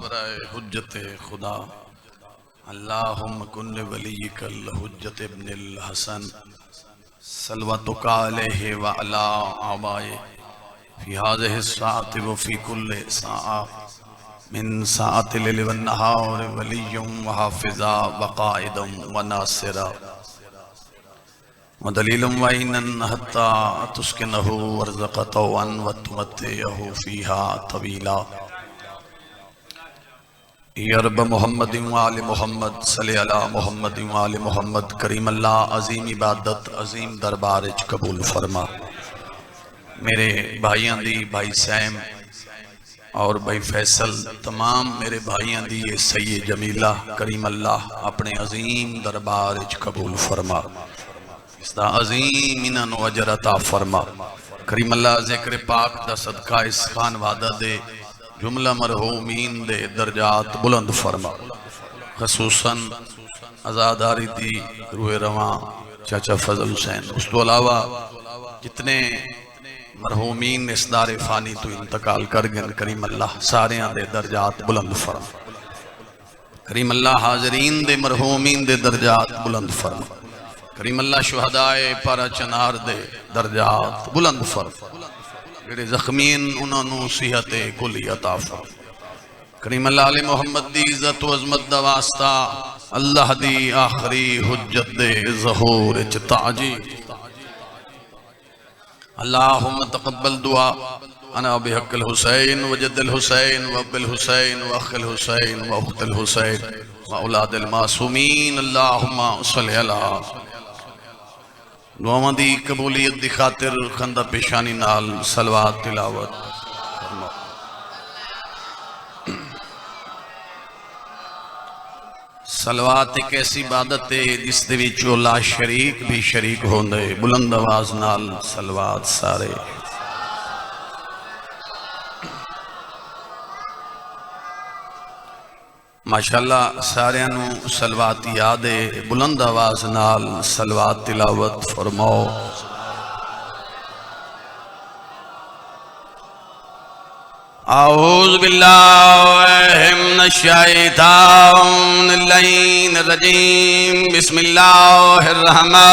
बराए हुज्जत खुदा अल्लाहुम्मा कुन वलियकल हुज्जत इब्निल हसन सल्वतुका अलैहि व अला आबाए फी हाज़िहि साअति व फी कुल्लि साअ मिन साअतिल लैल वन नहार वलियुम व हाफ़िज़ा व क़ाइदुम व नासिरा व दलीलुम व इनन हत्ता तुस्किनहु वर्ज़क़तवन व तुमत्तिअहु फ़ीहा तवीला यरब मोहम्मद वाले मोहम्मद सल्ले अला मोहम्मद वाले मोहम्मद करीम अल्लाह अजीम इबादत अजीम दरबार कबूल फरमा। मेरे भाइयों दी भाई सैम और भाई फैसल तमाम मेरे भाइयों दी ये सैयद जमीला करीम अल्लाह अपने अजीम दरबार कबूल फरमा। इसदा अजीम इन्हां अजर अता फरमा। करीम अल्लाह ज़िक्र पाक दा सदका इस खान वादा दे जुमला मरहूमीन दे दर्जात बुलंद फरमा। खसूसन आज़ादारी दी रूह रवां चाचा फजल हुसैन, उस तो अलावा जितने मरहूमीन इस दारे फानी तो इंतकाल कर गए करीम अल्लाह सारे दे दर्जात बुलंद फरमा। करीम अल्लाह हाजरीन दे मरहूमीन दे दर्जात बुलंद फरमा। करीम अल्लाह शुहदाए पारा चनार दे दर्जात बुलंद फरमा। जेड़े ज़ख्मीन उन्होंने सेहत कुली अता फरमा। करीम अल्लाह अले मोहम्मद दी इज्जत व अज़मत दा वास्ता अल्लाह दी आखिरी हुज्जत दे ज़हूर च ताजी अल्लाहुम्मा तक़ब्बल दुआ अना बिहक़्क़िल हुसैन व जद्दिल हुसैन व अब्बिल हुसैन व अख़िल हुसैन व उख़्तिल हुसैन व औलादिल मासूमीन अल्लाहुम्मा सल्लि अला। दुआवां दी कबूलियत दी खातिर खंदा पेशानी नाल सलवात तिलावत फरमा। सलवात एक ऐसी इबादत है जिस दे विच ला शरीक भी शरीक होंदे। बुलंद आवाज नाल सलवात सारे। माशाअल्लाह सारे सलवात याद है। बुलंद आवाज नाल सलवात तिलावत फरमाओ। औज़ु बिल्लाहि मिनश शैतानिर रजीम बिस्मिल्लाहिर रहमानिर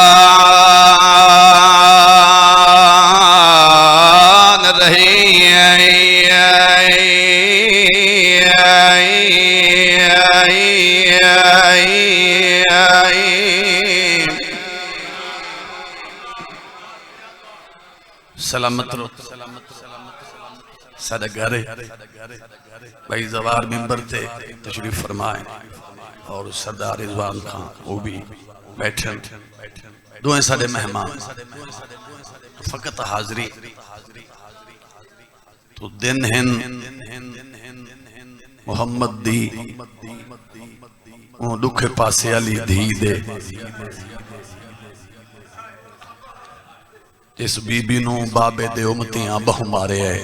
रहीम। सलामत रो सादा घर भाई जवार मिंबर थे तशरीफ फरमाए और सरदार रिजवान खान वो भी बैठे। दोए साडे मेहमान फकत हाजरी तो दिन हैं मोहम्मद दी वो दुखे पासे अली धी दे जिस बीबी नू बाबे दे उमतियां बहु मारे है।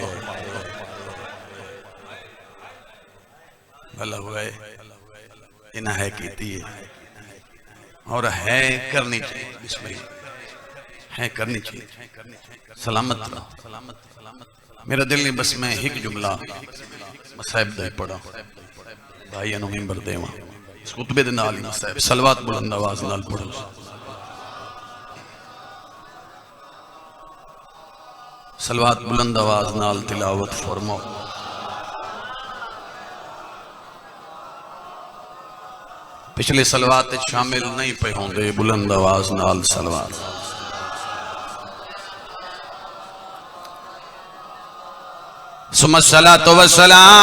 भला हुआ इन्हें है कीती है और है करनी चाहिए। बिस्मिल्लाह है करनी चाहिए। सलामत मेरा दिल नहीं बस मैं एक जुमला मसाहिब दा पढ़ा भाई नु मिंबर देवा इस खुतबे दे नाल ही मसाहिब सलवात बुलंद आवाज नाल पढ़ो। सलवात बुलंद आवाज नाल तिलावत फरमाओ। पिछले सलवात शामिल नहीं पे होंगे। बुलंद आवाज नाल सलवात। सुम्मा सलातो व सलाम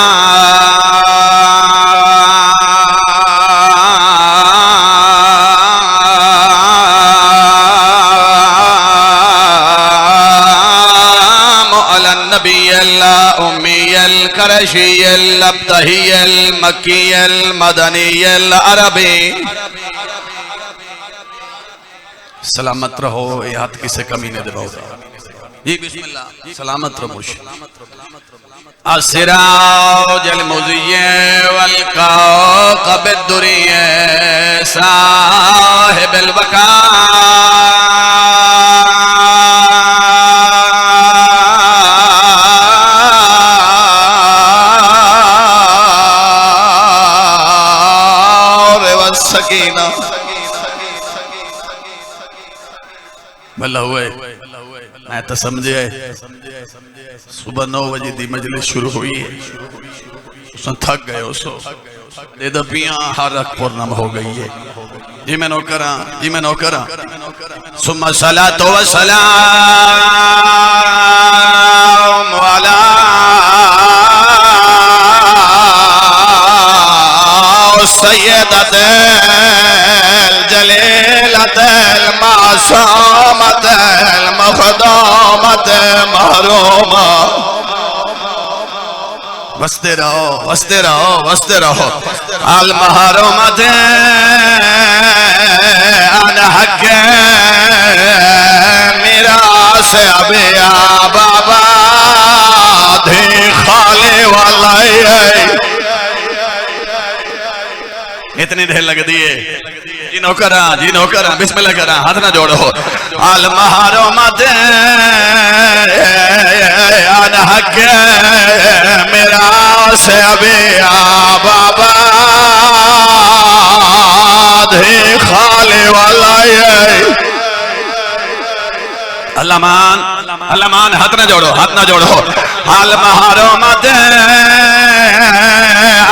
अला नबिय्यिल उम्मिय्यिल करशिय्यिल अब्तहिय्यिल मक्किय्यिल मदनिय्यिल अरबी। सलामत रहो। ये हाथ किसे कमी ने दबाओ जी। बिस्मिल्लाह सलामत रहो। अस्सिराजुल मुज़िय्य वल कौकबिद दुरिय्य साहिबुल वक़ा सकीना भला हुए मैं तो समझे सुबह 9 बजे दी मजलिस शुरू हुई है थक गए उसो दे दबियां हर अख पूर्णम हो गई है जी मैं नौकरा सुम्मा सलातो व सलाम वाला सय्यदतल जलीलतल मासूमतल मखदूमतल महरूमा वस्ते रहो अल महरूमत अन हक मेरा से अबिया बाबा धे खाले वाला इतनी देर लग दी है जी नौकरा बिस्मिल्लाह करा हाथ ना जोड़ो अल महरूमत अन हक मेरा से अबिया बाबा धे खाले वाला अल्लामान हाथ ना जोड़ो अल महरूमत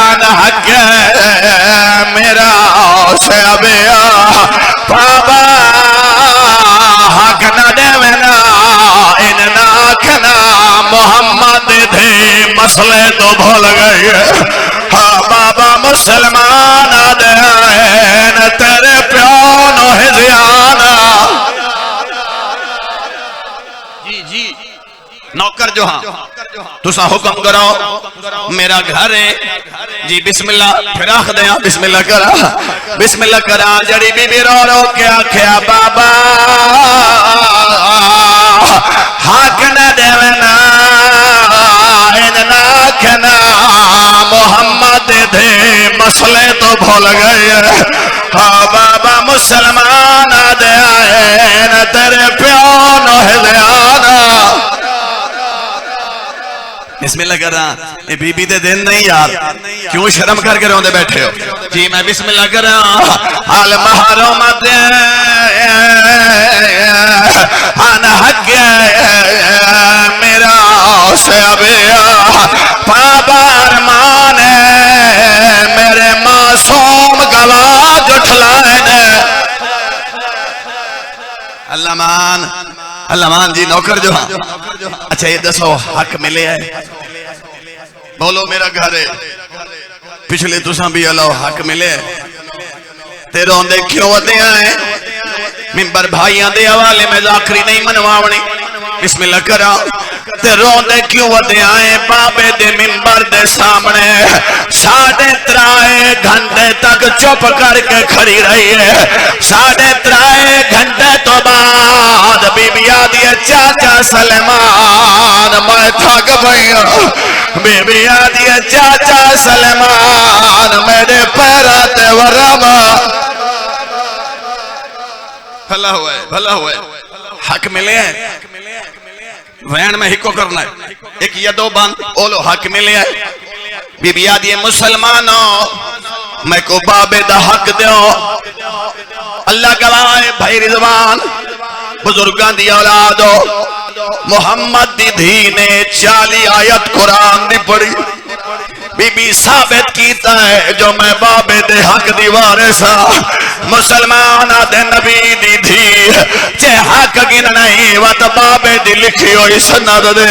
अन हक मेरा से अबिया बाबा हक न देवना इन नाखना मोहम्मद थे मसले तो भूल गए हाँ बाबा मुसलमान देन तेरे प्यो नो हिज़ियाना जी नौकर जो हाँ तुसा हुक्म करो मेरा घर है जी बिस्मिल्लाह फिर आख दे बिस्मिल्लाह करा जड़ी बीबी रो के आख्या बाबा हक न देवना इन्ना मोहम्मद थे मसले तो भूल गए हाँ बाबा मुसलमान दे तेरे प्यो नो हिज़ियाना बिस्मिल्लाह कर रहा ये बीबी दे दिन नहीं यार क्यों शर्म करके रोंदे बैठे हो जी मैं बिस्मिल्लाह कर रहा अल महरूमत अन हक मेरा से अबिया बाबा अरमान मेरे मासूम गवाह जुठलाए अल्लामान जी नौकर जो हाँ अच्छा ये दसो हक मिले है बोलो मेरा घर है पिछले तुसा भी अलो हक मिले ते रोंदे क्यों वदे आए मिंबर भाइयों दे हवाले में आखिरी नहीं मनवावनी बिस्मिल्लाह करा ते रोंदे क्यों वदे आए बाबे दे मिंबर दे सामने 3.5 घंटे तक चुप करके खड़ी रही है 3.5 घंटे तो बाद बीबी आदि चाचा सलमान मैं थक गई बीबी आदि चाचा सलमान मेरे पैरा ते वरमा भला हुआ हक मिले हैं वैन में हिको करना है एक या दो बंद बोलो हक मिले है बीबी आदि मुसलमानों मैं को बाबे दा हक दो अल्लाह गवाह है भाई रिजवान बुजुर्गां दी औलाद हो मोहम्मद दी धी ने 40 आयत कुरान दी पढ़ी बीबी साबित कीता है जो मैं बाबे दे हक दी वारिस मुसलमान दे नबी दी धी चे हक गिन नहीं वत बाबे दी लिखी हुई सनद दे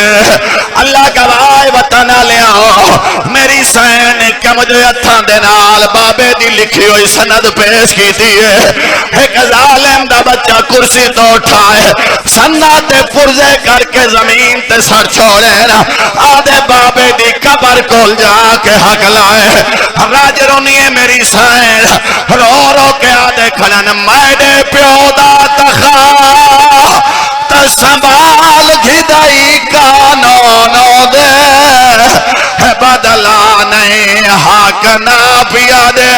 अल्लाह गवाह वतन लियाओ मेरी सैन के मुझे हथां दे नाल बाबे दी लिखी हुई सनद पेश कीती है एक जालिम दा बच्चा कुर्सी तो उठाए सन्ना ते पुरजे करके जमीन ते सर छोड़े आदे बाबे दी कबर कोल जाके हक लाए राज रोनिए मेरी सैन रो रो के आदे खड़न मैडे प्यो दा तखा संभाल घिदाई कानूनों दे बदला नहीं हक ना पिया दे